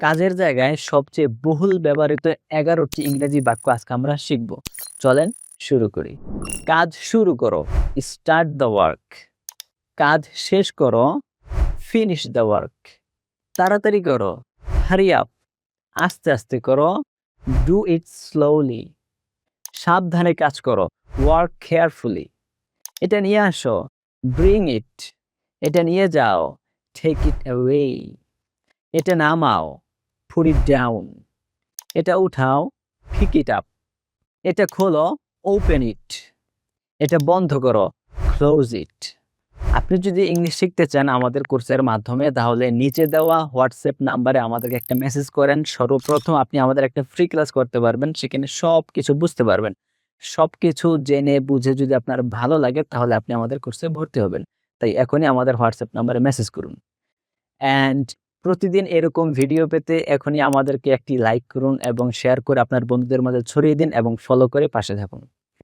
কাজের জায়গায় সবচেয়ে বহুল ব্যবহৃত ১১টি ইংরেজি বাক্য আজকে আমরা শিখব। চলেন শুরু করি। কাজ শুরু করো, স্টার্ট দ্য ওয়ার্ক। কাজ শেষ করো, ফিনিশ দ্য ওয়ার্ক। তাড়াতাড়ি করো, হারি আপ। আস্তে আস্তে করো, ডু ইট স্লোলি। সাবধানে কাজ করো, ওয়ার্ক কেয়ারফুলি। এটা নিয়ে আসো, ব্রিং ইট। এটা নিয়ে যাও, টেক ইট অ্যাওয়ে। এটা নামাও, পুট ইট ডাউন। এটা উঠাও, পিক ইট আপ। এটা খোলো, ওপেন ইট। এটা বন্ধ করো, ক্লোজ ইট। আপনি যদি ইংলিশ শিখতে চান আমাদের কোর্সের মাধ্যমে, তাহলে নিচে দেওয়া হোয়াটসঅ্যাপ নাম্বারে আমাদেরকে একটা মেসেজ করেন। সর্বপ্রথম আপনি আমাদের একটা ফ্রি ক্লাস করতে পারবেন, সেখানে সব কিছু বুঝতে পারবেন। সব কিছু জেনে বুঝে যদি আপনার ভালো লাগে, তাহলে আপনি আমাদের কোর্সে ভর্তি হবেন। তাই এখনই আমাদের হোয়াটসঅ্যাপ নাম্বারে মেসেজ করুন। অ্যান্ড প্রতিদিন এরকম ভিডিও পেতে এখনই আমাদেরকে একটি লাইক করুন এবং শেয়ার করে আপনার বন্ধুদের মাঝে ছড়িয়ে দিন এবং ফলো করে পাশে থাকুন।